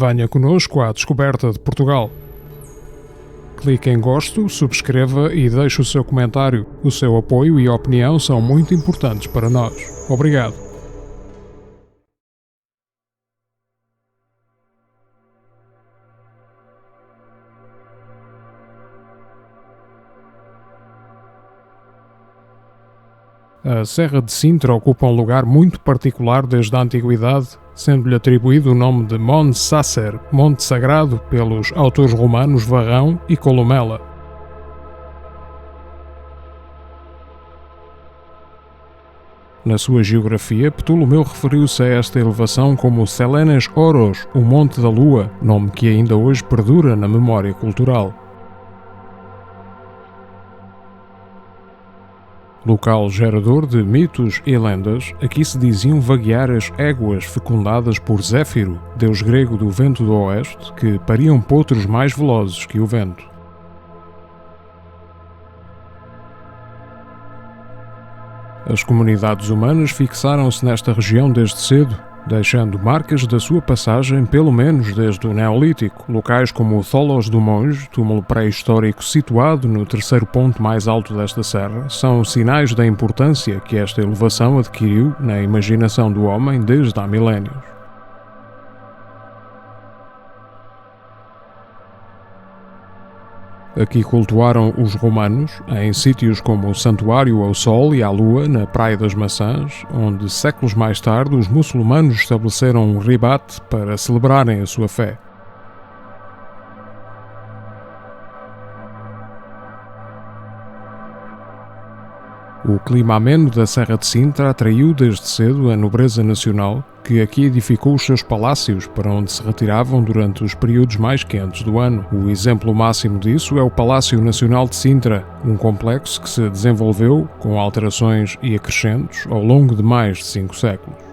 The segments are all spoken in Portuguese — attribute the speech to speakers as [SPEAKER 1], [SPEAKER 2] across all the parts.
[SPEAKER 1] Venha conosco à descoberta de Portugal. Clique em gosto, subscreva e deixe o seu comentário. O seu apoio e opinião são muito importantes para nós. Obrigado. A Serra de Sintra ocupa um lugar muito particular desde a antiguidade, sendo-lhe atribuído o nome de Mons Sacer, Monte Sagrado, pelos autores romanos Varrão e Columela. Na sua geografia, Ptolomeu referiu-se a esta elevação como Selenes Oros, o Monte da Lua, nome que ainda hoje perdura na memória cultural. Local gerador de mitos e lendas, aqui se diziam vaguear as éguas fecundadas por Zéfiro, deus grego do vento do oeste, que pariam potros mais velozes que o vento. As comunidades humanas fixaram-se nesta região desde cedo, deixando marcas da sua passagem pelo menos desde o Neolítico. Locais como o Tholos do Monge, túmulo pré-histórico situado no terceiro ponto mais alto desta serra, são sinais da importância que esta elevação adquiriu na imaginação do homem desde há milénios. Aqui cultuaram os romanos, em sítios como o Santuário ao Sol e à Lua, na Praia das Maçãs, onde séculos mais tarde os muçulmanos estabeleceram um ribat para celebrarem a sua fé. O clima ameno da Serra de Sintra atraiu desde cedo a nobreza nacional, que aqui edificou os seus palácios, para onde se retiravam durante os períodos mais quentes do ano. O exemplo máximo disso é o Palácio Nacional de Sintra, um complexo que se desenvolveu, com alterações e acrescentos, ao longo de mais de 5 séculos.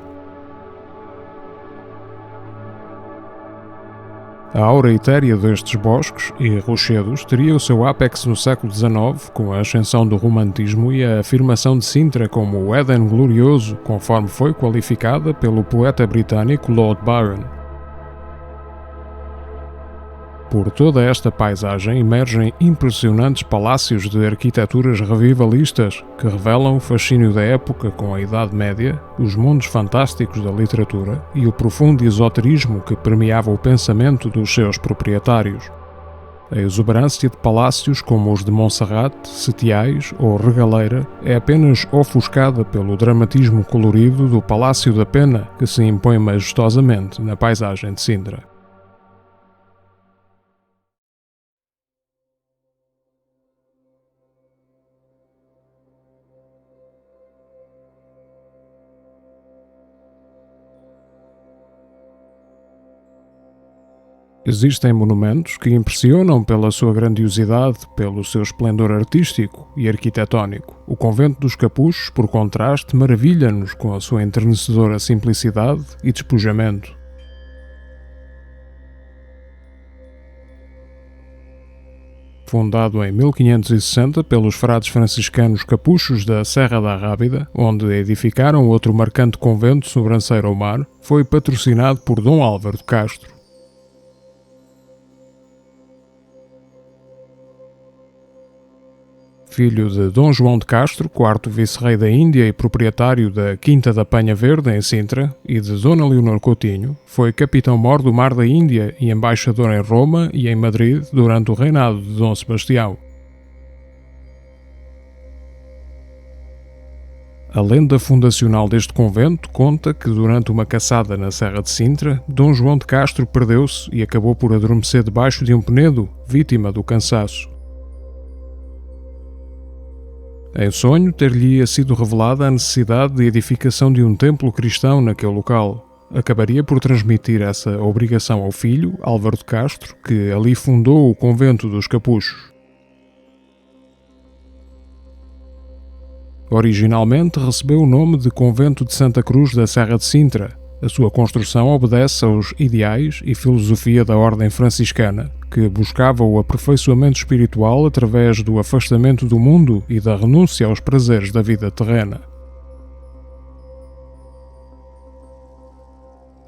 [SPEAKER 1] A aura etérea destes bosques e rochedos teria o seu ápex no século XIX, com a ascensão do romantismo e a afirmação de Sintra como o Éden glorioso, conforme foi qualificada pelo poeta britânico Lord Byron. Por toda esta paisagem emergem impressionantes palácios de arquiteturas revivalistas que revelam o fascínio da época com a Idade Média, os mundos fantásticos da literatura e o profundo esoterismo que permeava o pensamento dos seus proprietários. A exuberância de palácios como os de Monserrate, Setiais ou Regaleira é apenas ofuscada pelo dramatismo colorido do Palácio da Pena, que se impõe majestosamente na paisagem de Sintra. Existem monumentos que impressionam pela sua grandiosidade, pelo seu esplendor artístico e arquitetónico. O Convento dos Capuchos, por contraste, maravilha-nos com a sua enternecedora simplicidade e despojamento. Fundado em 1560 pelos frades franciscanos capuchos da Serra da Rábida, onde edificaram outro marcante convento sobranceiro ao mar, foi patrocinado por Dom Álvaro de Castro. Filho de Dom João de Castro, quarto vice-rei da Índia e proprietário da Quinta da Penha Verde, em Sintra, e de Dona Leonor Coutinho, foi capitão-mor do Mar da Índia e embaixador em Roma e em Madrid durante o reinado de Dom Sebastião. A lenda fundacional deste convento conta que, durante uma caçada na Serra de Sintra, Dom João de Castro perdeu-se e acabou por adormecer debaixo de um penedo, vítima do cansaço. Em sonho, ter-lhe-ia sido revelada a necessidade de edificação de um templo cristão naquele local. Acabaria por transmitir essa obrigação ao filho, Álvaro de Castro, que ali fundou o Convento dos Capuchos. Originalmente recebeu o nome de Convento de Santa Cruz da Serra de Sintra. A sua construção obedece aos ideais e filosofia da Ordem Franciscana, que buscava o aperfeiçoamento espiritual através do afastamento do mundo e da renúncia aos prazeres da vida terrena.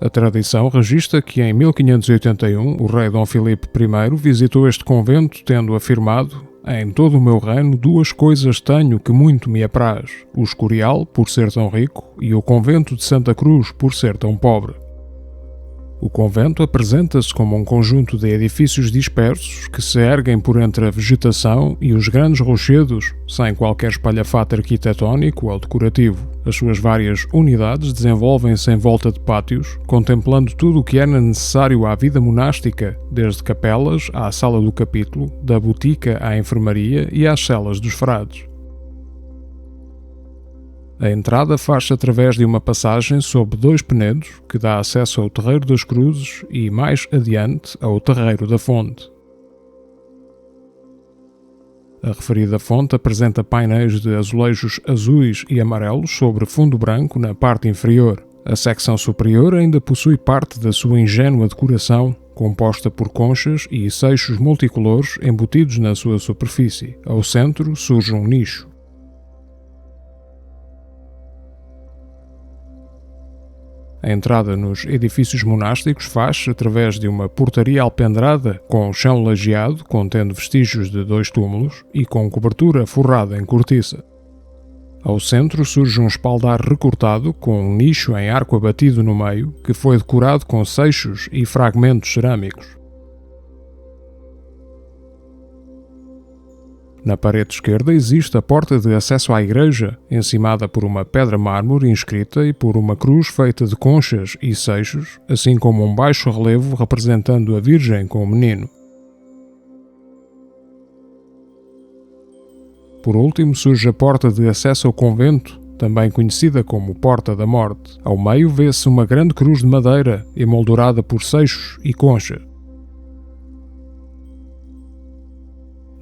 [SPEAKER 1] A tradição registra que em 1581 o rei Dom Filipe I visitou este convento tendo afirmado: "Em todo o meu reino 2 coisas tenho que muito me apraz, o Escorial, por ser tão rico, e o convento de Santa Cruz, por ser tão pobre." O convento apresenta-se como um conjunto de edifícios dispersos que se erguem por entre a vegetação e os grandes rochedos, sem qualquer espalhafato arquitetónico ou decorativo. As suas várias unidades desenvolvem-se em volta de pátios, contemplando tudo o que era necessário à vida monástica, desde capelas à sala do capítulo, da botica à enfermaria e às celas dos frades. A entrada faz-se através de uma passagem sob 2 penedos que dá acesso ao Terreiro das Cruzes e, mais adiante, ao Terreiro da Fonte. A referida fonte apresenta painéis de azulejos azuis e amarelos sobre fundo branco na parte inferior. A secção superior ainda possui parte da sua ingênua decoração, composta por conchas e seixos multicolores embutidos na sua superfície. Ao centro surge um nicho. A entrada nos edifícios monásticos faz-se através de uma portaria alpendrada com chão lajeado, contendo vestígios de 2 túmulos e com cobertura forrada em cortiça. Ao centro surge um espaldar recortado com um nicho em arco abatido no meio, que foi decorado com seixos e fragmentos cerâmicos. Na parede esquerda existe a porta de acesso à igreja, encimada por uma pedra mármore inscrita e por uma cruz feita de conchas e seixos, assim como um baixo relevo representando a Virgem com o menino. Por último surge a porta de acesso ao convento, também conhecida como Porta da Morte. Ao meio vê-se uma grande cruz de madeira, emoldurada por seixos e concha.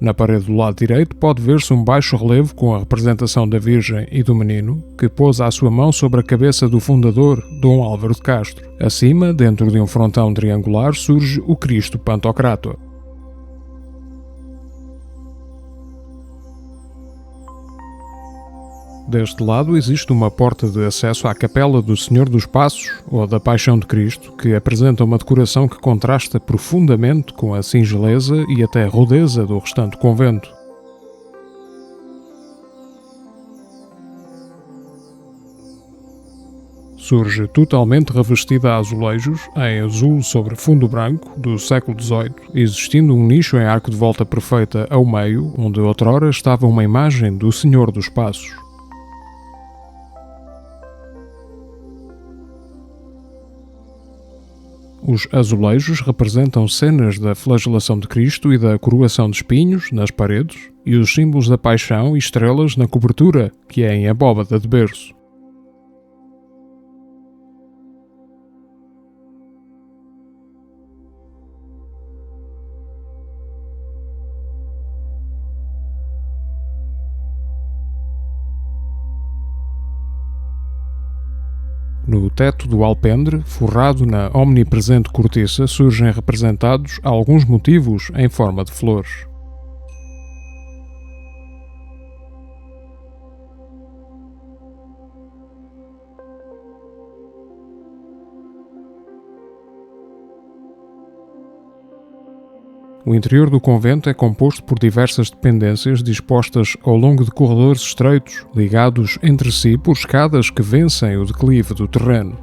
[SPEAKER 1] Na parede do lado direito pode ver-se um baixo relevo com a representação da Virgem e do Menino, que pôs a sua mão sobre a cabeça do fundador, Dom Álvaro de Castro. Acima, dentro de um frontão triangular, surge o Cristo Pantocrator. Deste lado existe uma porta de acesso à Capela do Senhor dos Passos, ou da Paixão de Cristo, que apresenta uma decoração que contrasta profundamente com a singeleza e até rudeza do restante convento. Surge totalmente revestida a azulejos, em azul sobre fundo branco, do século XVIII, existindo um nicho em arco de volta perfeita ao meio, onde outrora estava uma imagem do Senhor dos Passos. Os azulejos representam cenas da flagelação de Cristo e da coroação de espinhos nas paredes e os símbolos da paixão e estrelas na cobertura, que é em abóbada de berço. No teto do alpendre, forrado na omnipresente cortiça, surgem representados alguns motivos em forma de flores. O interior do convento é composto por diversas dependências dispostas ao longo de corredores estreitos, ligados entre si por escadas que vencem o declive do terreno.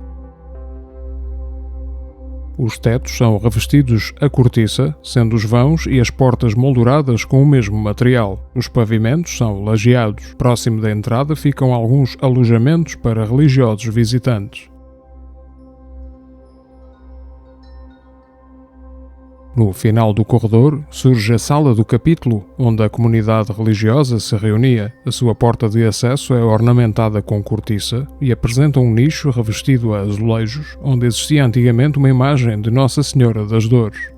[SPEAKER 1] Os tetos são revestidos a cortiça, sendo os vãos e as portas molduradas com o mesmo material. Os pavimentos são lajeados. Próximo da entrada ficam alguns alojamentos para religiosos visitantes. No final do corredor surge a sala do capítulo, onde a comunidade religiosa se reunia. A sua porta de acesso é ornamentada com cortiça e apresenta um nicho revestido a azulejos, onde existia antigamente uma imagem de Nossa Senhora das Dores.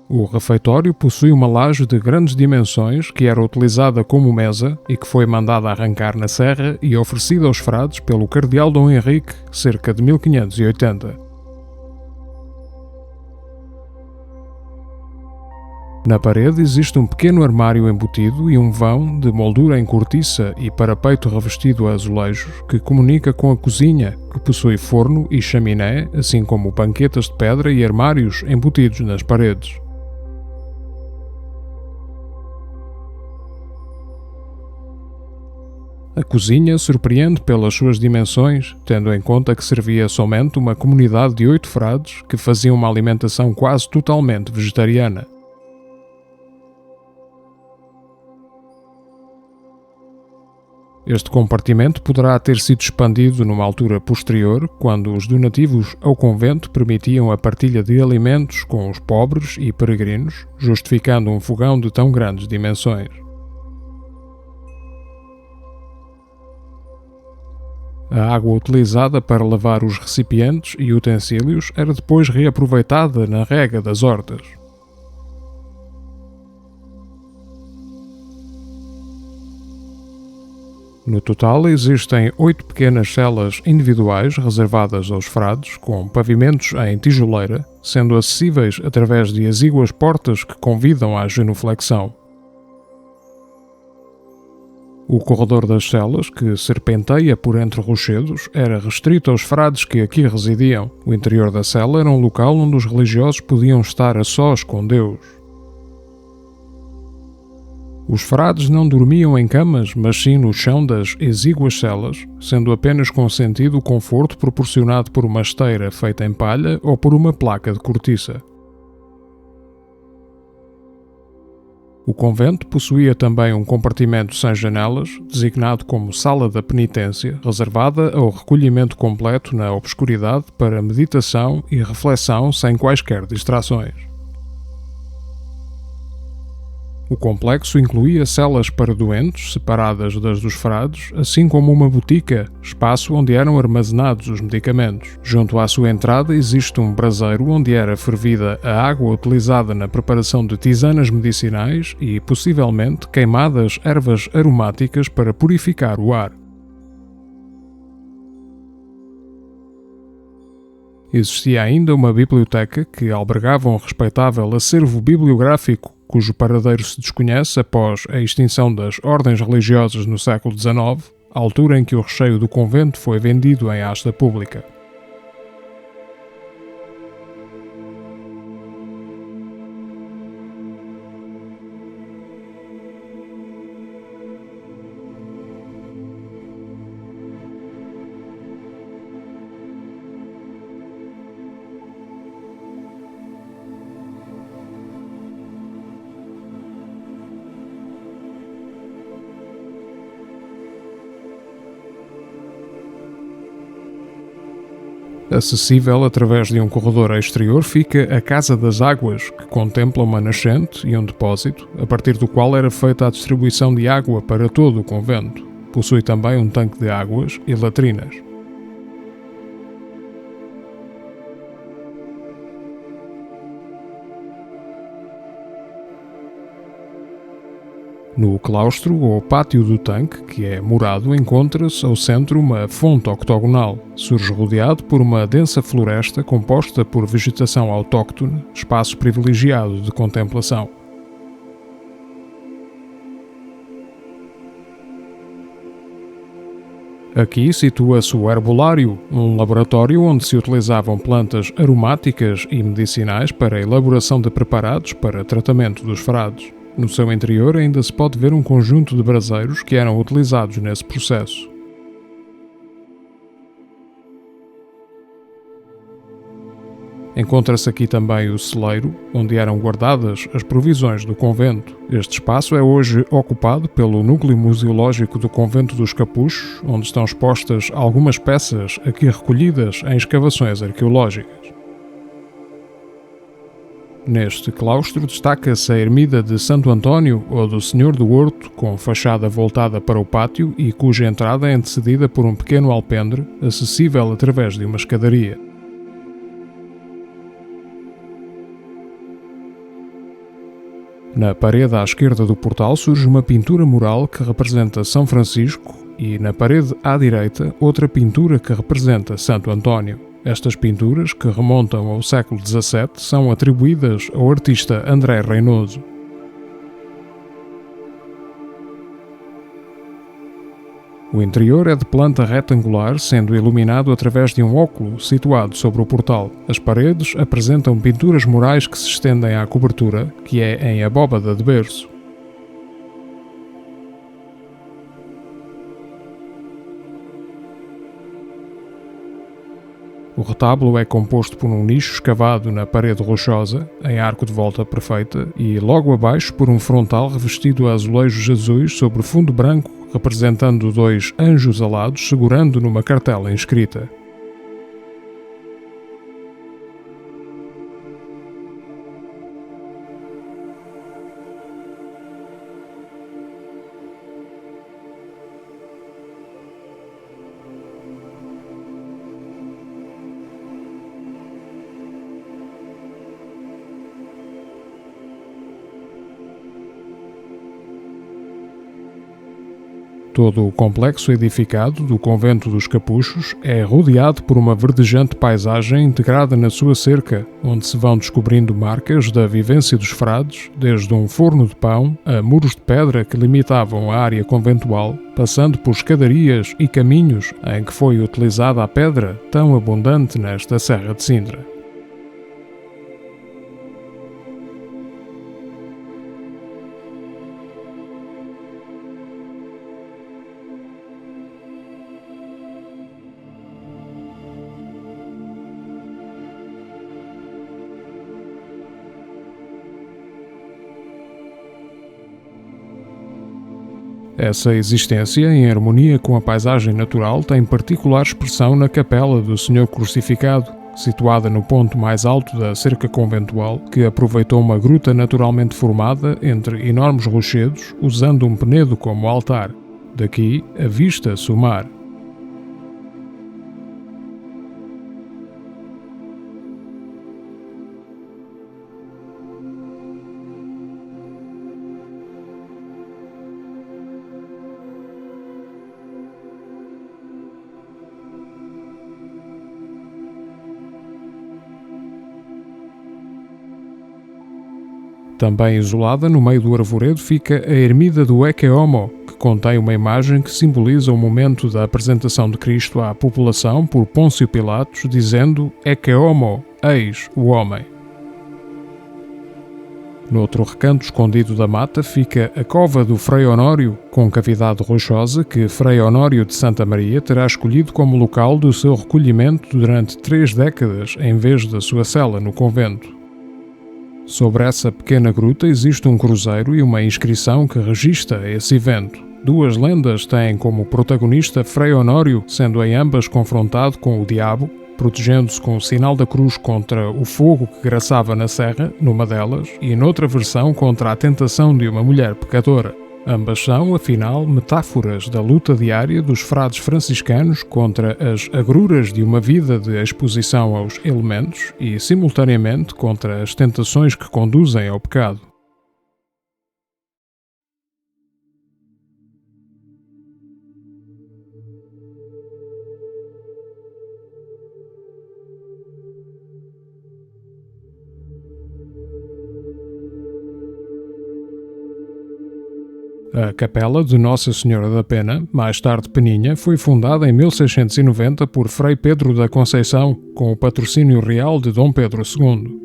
[SPEAKER 1] O refeitório possui uma laje de grandes dimensões que era utilizada como mesa e que foi mandada arrancar na serra e oferecida aos frades pelo cardeal Dom Henrique, cerca de 1580. Na parede existe um pequeno armário embutido e um vão de moldura em cortiça e parapeito revestido a azulejos que comunica com a cozinha, que possui forno e chaminé, assim como banquetas de pedra e armários embutidos nas paredes. A cozinha surpreende pelas suas dimensões, tendo em conta que servia somente uma comunidade de 8 frades que faziam uma alimentação quase totalmente vegetariana. Este compartimento poderá ter sido expandido numa altura posterior, quando os donativos ao convento permitiam a partilha de alimentos com os pobres e peregrinos, justificando um fogão de tão grandes dimensões. A água utilizada para lavar os recipientes e utensílios era depois reaproveitada na rega das hortas. No total, existem 8 pequenas celas individuais reservadas aos frades, com pavimentos em tijoleira, sendo acessíveis através de exíguas portas que convidam à genuflexão. O corredor das celas, que serpenteia por entre rochedos, era restrito aos frades que aqui residiam. O interior da cela era um local onde os religiosos podiam estar a sós com Deus. Os frades não dormiam em camas, mas sim no chão das exíguas celas, sendo apenas consentido o conforto proporcionado por uma esteira feita em palha ou por uma placa de cortiça. O convento possuía também um compartimento sem janelas, designado como Sala da Penitência, reservada ao recolhimento completo na obscuridade para meditação e reflexão sem quaisquer distrações. O complexo incluía celas para doentes, separadas das dos frades, assim como uma botica, espaço onde eram armazenados os medicamentos. Junto à sua entrada existe um braseiro onde era fervida a água utilizada na preparação de tisanas medicinais e, possivelmente, queimadas ervas aromáticas para purificar o ar. Existia ainda uma biblioteca que albergava um respeitável acervo bibliográfico, cujo paradeiro se desconhece após a extinção das ordens religiosas no século XIX, altura em que o recheio do convento foi vendido em asta pública. Acessível através de um corredor exterior fica a Casa das Águas, que contempla uma nascente e um depósito, a partir do qual era feita a distribuição de água para todo o convento. Possui também um tanque de águas e latrinas. No claustro ou pátio do tanque, que é murado, encontra-se ao centro uma fonte octogonal. Surge rodeado por uma densa floresta composta por vegetação autóctone, espaço privilegiado de contemplação. Aqui situa-se o herbolário, um laboratório onde se utilizavam plantas aromáticas e medicinais para a elaboração de preparados para tratamento dos frades. No seu interior ainda se pode ver um conjunto de braseiros que eram utilizados nesse processo. Encontra-se aqui também o celeiro, onde eram guardadas as provisões do convento. Este espaço é hoje ocupado pelo núcleo museológico do Convento dos Capuchos, onde estão expostas algumas peças aqui recolhidas em escavações arqueológicas. Neste claustro destaca-se a ermida de Santo António ou do Senhor do Horto, com fachada voltada para o pátio e cuja entrada é antecedida por um pequeno alpendre, acessível através de uma escadaria. Na parede à esquerda do portal surge uma pintura mural que representa São Francisco e, na parede à direita, outra pintura que representa Santo António. Estas pinturas, que remontam ao século XVII, são atribuídas ao artista André Reynoso. O interior é de planta retangular, sendo iluminado através de um óculo situado sobre o portal. As paredes apresentam pinturas murais que se estendem à cobertura, que é em abóbada de berço. O retábulo é composto por um nicho escavado na parede rochosa, em arco de volta perfeita, e logo abaixo por um frontal revestido a azulejos azuis sobre fundo branco, representando dois anjos alados segurando numa cartela inscrita. Todo o complexo edificado do Convento dos Capuchos é rodeado por uma verdejante paisagem integrada na sua cerca, onde se vão descobrindo marcas da vivência dos frades, desde um forno de pão a muros de pedra que limitavam a área conventual, passando por escadarias e caminhos em que foi utilizada a pedra tão abundante nesta Serra de Sintra. Essa existência, em harmonia com a paisagem natural, tem particular expressão na Capela do Senhor Crucificado, situada no ponto mais alto da cerca conventual, que aproveitou uma gruta naturalmente formada entre enormes rochedos, usando um penedo como altar. Daqui, avista-se o mar. Também isolada no meio do arvoredo fica a ermida do Ecce Homo, que contém uma imagem que simboliza o momento da apresentação de Cristo à população por Pôncio Pilatos, dizendo Ecce Homo, eis o homem. No outro recanto escondido da mata fica a cova do Frei Honório, com cavidade rochosa que Frei Honório de Santa Maria terá escolhido como local do seu recolhimento durante 3 décadas, em vez da sua cela no convento. Sobre essa pequena gruta existe um cruzeiro e uma inscrição que registra esse evento. 2 lendas têm como protagonista Frei Honório, sendo em ambas confrontado com o diabo, protegendo-se com o sinal da cruz contra o fogo que graçava na serra, numa delas, e noutra versão contra a tentação de uma mulher pecadora. Ambas são, afinal, metáforas da luta diária dos frades franciscanos contra as agruras de uma vida de exposição aos elementos e, simultaneamente, contra as tentações que conduzem ao pecado. A Capela de Nossa Senhora da Pena, mais tarde Peninha, foi fundada em 1690 por Frei Pedro da Conceição, com o patrocínio real de Dom Pedro II.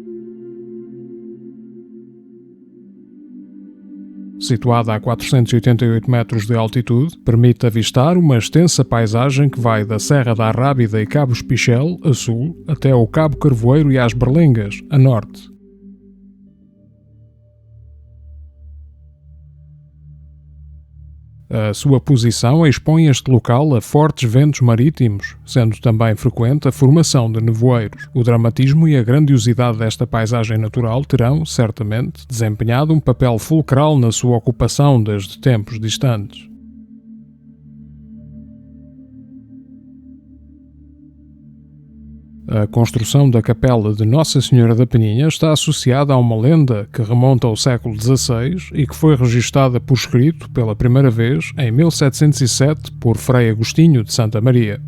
[SPEAKER 1] Situada a 488 metros de altitude, permite avistar uma extensa paisagem que vai da Serra da Arrábida e Cabo Espichel, a sul, até ao Cabo Carvoeiro e às Berlengas, a norte. A sua posição expõe este local a fortes ventos marítimos, sendo também frequente a formação de nevoeiros. O dramatismo e a grandiosidade desta paisagem natural terão, certamente, desempenhado um papel fulcral na sua ocupação desde tempos distantes. A construção da Capela de Nossa Senhora da Peninha está associada a uma lenda que remonta ao século XVI e que foi registada por escrito pela primeira vez em 1707 por Frei Agostinho de Santa Maria.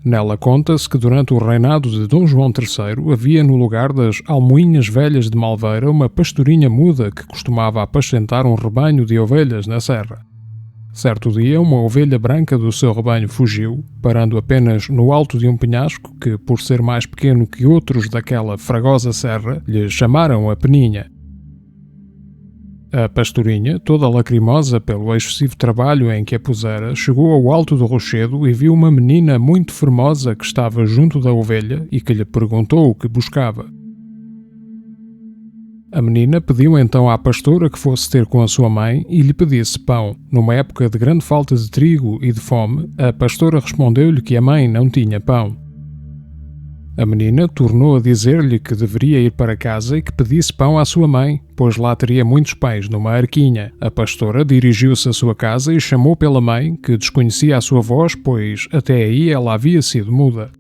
[SPEAKER 1] Nela conta-se que durante o reinado de Dom João III havia no lugar das Almoinhas Velhas de Malveira uma pastorinha muda que costumava apacentar um rebanho de ovelhas na serra. Certo dia, uma ovelha branca do seu rebanho fugiu, parando apenas no alto de um penhasco que, por ser mais pequeno que outros daquela fragosa serra, lhe chamaram a Peninha. A pastorinha, toda lacrimosa pelo excessivo trabalho em que a pusera, chegou ao alto do rochedo e viu uma menina muito formosa que estava junto da ovelha e que lhe perguntou o que buscava. A menina pediu então à pastora que fosse ter com a sua mãe e lhe pedisse pão. Numa época de grande falta de trigo e de fome, a pastora respondeu-lhe que a mãe não tinha pão. A menina tornou a dizer-lhe que deveria ir para casa e que pedisse pão à sua mãe, pois lá teria muitos pães numa arquinha. A pastora dirigiu-se à sua casa e chamou pela mãe, que desconhecia a sua voz, pois até aí ela havia sido muda.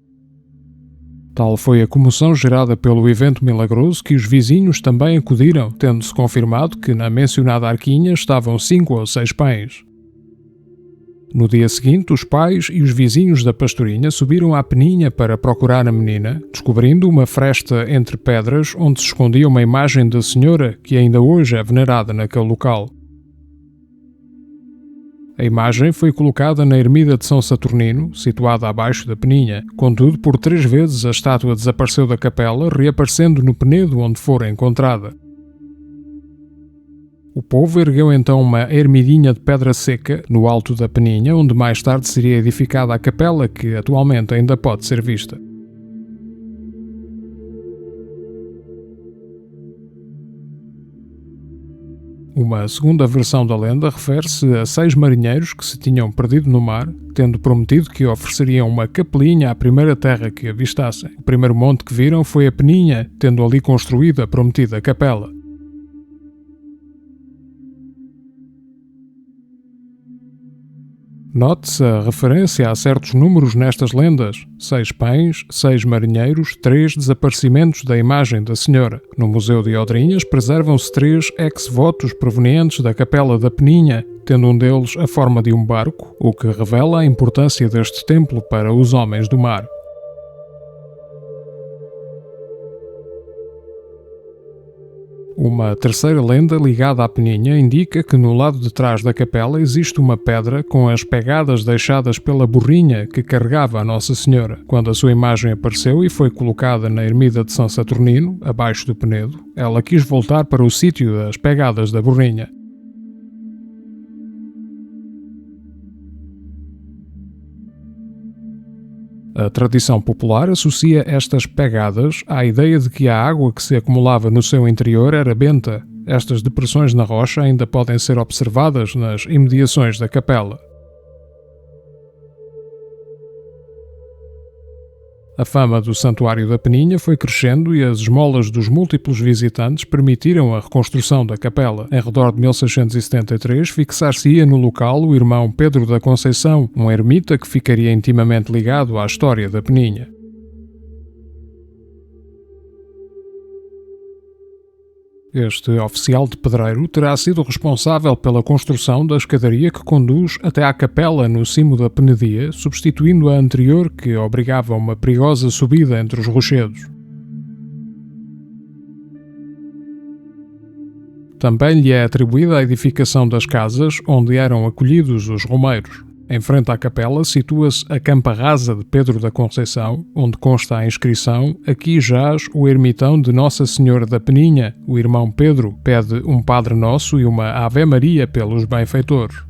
[SPEAKER 1] Tal foi a comoção gerada pelo evento milagroso que os vizinhos também acudiram, tendo-se confirmado que na mencionada arquinha estavam 5 ou 6 pães. No dia seguinte, os pais e os vizinhos da pastorinha subiram à Peninha para procurar a menina, descobrindo uma fresta entre pedras onde se escondia uma imagem da Senhora que ainda hoje é venerada naquele local. A imagem foi colocada na ermida de São Saturnino, situada abaixo da Peninha. Contudo, por 3 vezes a estátua desapareceu da capela, reaparecendo no penedo onde fora encontrada. O povo ergueu então uma ermidinha de pedra seca no alto da Peninha, onde mais tarde seria edificada a capela que atualmente ainda pode ser vista. Uma segunda versão da lenda refere-se a 6 marinheiros que se tinham perdido no mar, tendo prometido que ofereceriam uma capelinha à primeira terra que avistassem. O primeiro monte que viram foi a Peninha, tendo ali construído a prometida capela. Note-se a referência a certos números nestas lendas: 6 pães, 6 marinheiros, 3 desaparecimentos da imagem da Senhora. No Museu de Odrinhas preservam-se 3 ex-votos provenientes da Capela da Peninha, tendo um deles a forma de um barco, o que revela a importância deste templo para os homens do mar. Uma terceira lenda ligada à Peninha indica que no lado de trás da capela existe uma pedra com as pegadas deixadas pela burrinha que carregava a Nossa Senhora. Quando a sua imagem apareceu e foi colocada na ermida de São Saturnino, abaixo do penedo, ela quis voltar para o sítio das pegadas da burrinha. A tradição popular associa estas pegadas à ideia de que a água que se acumulava no seu interior era benta. Estas depressões na rocha ainda podem ser observadas nas imediações da capela. A fama do Santuário da Peninha foi crescendo e as esmolas dos múltiplos visitantes permitiram a reconstrução da capela. Em redor de 1673, fixar-se-ia no local o irmão Pedro da Conceição, um ermita que ficaria intimamente ligado à história da Peninha. Este oficial de pedreiro terá sido responsável pela construção da escadaria que conduz até à capela no cimo da penedia, substituindo a anterior que obrigava a uma perigosa subida entre os rochedos. Também lhe é atribuída a edificação das casas onde eram acolhidos os romeiros. Em frente à capela situa-se a campa rasa de Pedro da Conceição, onde consta a inscrição: aqui jaz o ermitão de Nossa Senhora da Peninha. O irmão Pedro pede um Padre Nosso e uma Ave Maria pelos benfeitores.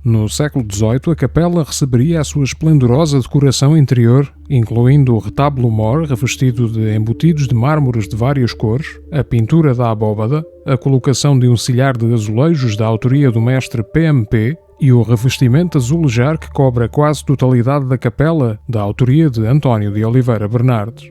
[SPEAKER 1] No século XVIII, a capela receberia a sua esplendorosa decoração interior, incluindo o retábulo-mor revestido de embutidos de mármores de várias cores, a pintura da abóbada, a colocação de um silhar de azulejos da autoria do mestre PMP e o revestimento azulejar que cobre a quase totalidade da capela, da autoria de António de Oliveira Bernardes.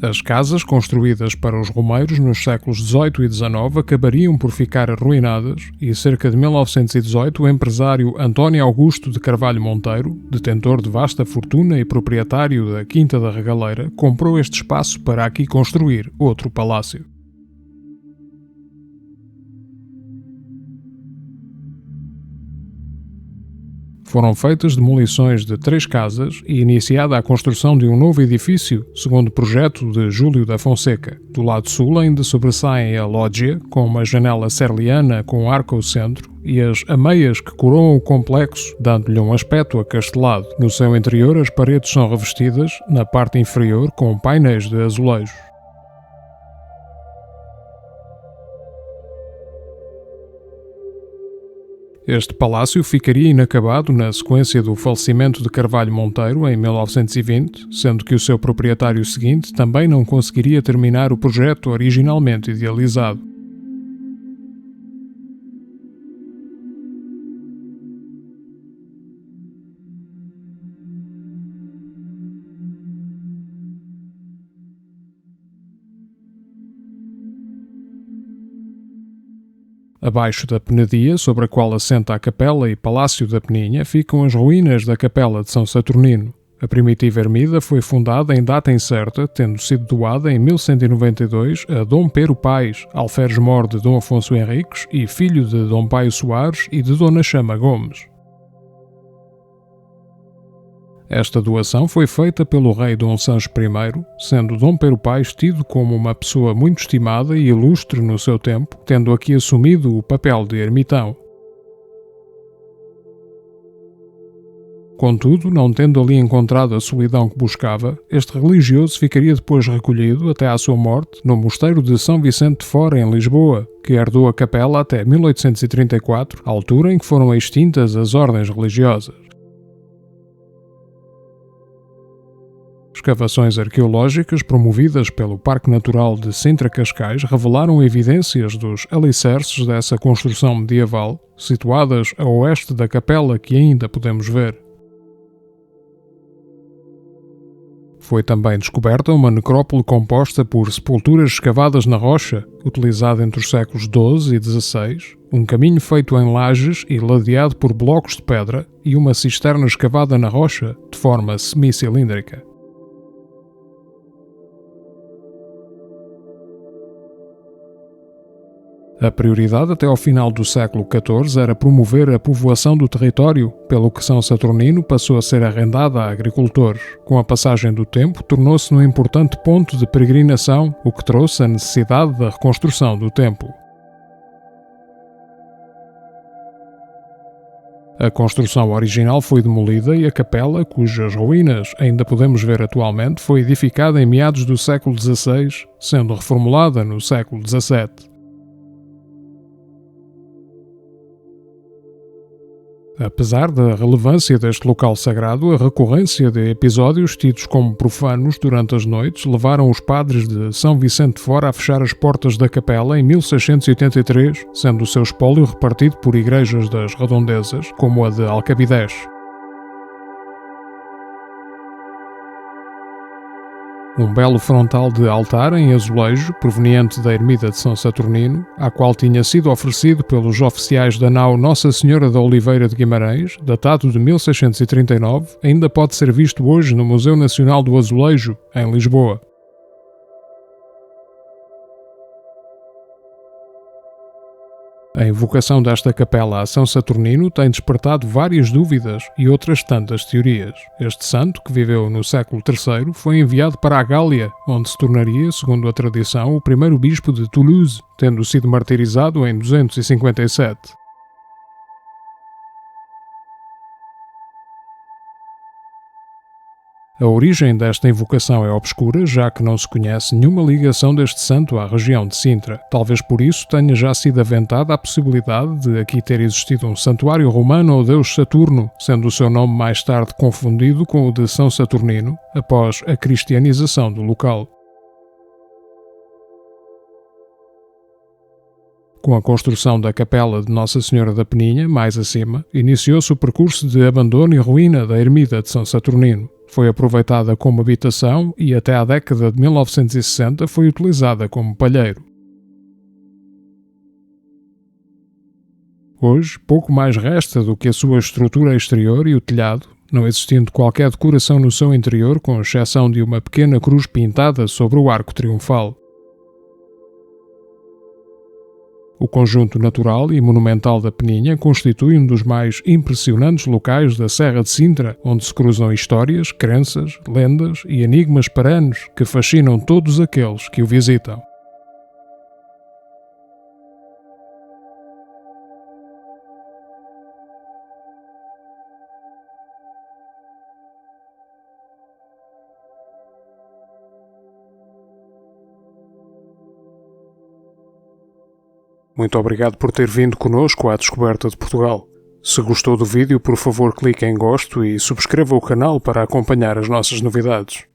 [SPEAKER 1] As casas construídas para os romeiros nos séculos XVIII e XIX acabariam por ficar arruinadas e, cerca de 1918, o empresário António Augusto de Carvalho Monteiro, detentor de vasta fortuna e proprietário da Quinta da Regaleira, comprou este espaço para aqui construir outro palácio. Foram feitas demolições de 3 casas e iniciada a construção de um novo edifício, segundo o projeto de Júlio da Fonseca. Do lado sul ainda sobressaem a loggia, com uma janela serliana com arco ao centro, e as ameias que coroam o complexo, dando-lhe um aspecto acastelado. No seu interior, as paredes são revestidas, na parte inferior, com painéis de azulejo. Este palácio ficaria inacabado na sequência do falecimento de Carvalho Monteiro em 1920, sendo que o seu proprietário seguinte também não conseguiria terminar o projeto originalmente idealizado. Abaixo da penadia, sobre a qual assenta a Capela e Palácio da Peninha, ficam as ruínas da Capela de São Saturnino. A primitiva ermida foi fundada em data incerta, tendo sido doada em 1192 a Dom Pero Paes, alferes-mor de Dom Afonso Henriques e filho de Dom Paio Soares e de Dona Chama Gomes. Esta doação foi feita pelo rei Dom Sancho I, sendo Dom Pero Paes tido como uma pessoa muito estimada e ilustre no seu tempo, tendo aqui assumido o papel de ermitão. Contudo, não tendo ali encontrado a solidão que buscava, este religioso ficaria depois recolhido, até à sua morte, no mosteiro de São Vicente de Fora, em Lisboa, que herdou a capela até 1834, altura em que foram extintas as ordens religiosas. Escavações arqueológicas promovidas pelo Parque Natural de Sintra-Cascais revelaram evidências dos alicerces dessa construção medieval, situadas a oeste da capela que ainda podemos ver. Foi também descoberta uma necrópole composta por sepulturas escavadas na rocha, utilizada entre os séculos XII e XVI, um caminho feito em lajes e ladeado por blocos de pedra e uma cisterna escavada na rocha de forma semicilíndrica. A prioridade até ao final do século XIV era promover a povoação do território, pelo que São Saturnino passou a ser arrendada a agricultores. Com a passagem do tempo, tornou-se um importante ponto de peregrinação, o que trouxe a necessidade da reconstrução do templo. A construção original foi demolida e a capela, cujas ruínas ainda podemos ver atualmente, foi edificada em meados do século XVI, sendo reformulada no século XVII. Apesar da relevância deste local sagrado, a recorrência de episódios tidos como profanos durante as noites levaram os padres de São Vicente de Fora a fechar as portas da capela em 1683, sendo o seu espólio repartido por igrejas das redondezas, como a de Alcabidez. Um belo frontal de altar em azulejo, proveniente da ermida de São Saturnino, à qual tinha sido oferecido pelos oficiais da nau Nossa Senhora da Oliveira de Guimarães, datado de 1639, ainda pode ser visto hoje no Museu Nacional do Azulejo, em Lisboa. A invocação desta capela a São Saturnino tem despertado várias dúvidas e outras tantas teorias. Este santo, que viveu no século III, foi enviado para a Gália, onde se tornaria, segundo a tradição, o primeiro bispo de Toulouse, tendo sido martirizado em 257. A origem desta invocação é obscura, já que não se conhece nenhuma ligação deste santo à região de Sintra. Talvez por isso tenha já sido aventada a possibilidade de aqui ter existido um santuário romano ao deus Saturno, sendo o seu nome mais tarde confundido com o de São Saturnino, após a cristianização do local. Com a construção da capela de Nossa Senhora da Peninha, mais acima, iniciou-se o percurso de abandono e ruína da ermida de São Saturnino. Foi aproveitada como habitação e até à década de 1960 foi utilizada como palheiro. Hoje, pouco mais resta do que a sua estrutura exterior e o telhado, não existindo qualquer decoração no seu interior, com exceção de uma pequena cruz pintada sobre o arco triunfal. O conjunto natural e monumental da Peninha constitui um dos mais impressionantes locais da Serra de Sintra, onde se cruzam histórias, crenças, lendas e enigmas perenes que fascinam todos aqueles que o visitam. Muito obrigado por ter vindo conosco à descoberta de Portugal. Se gostou do vídeo, por favor clique em gosto e subscreva o canal para acompanhar as nossas novidades.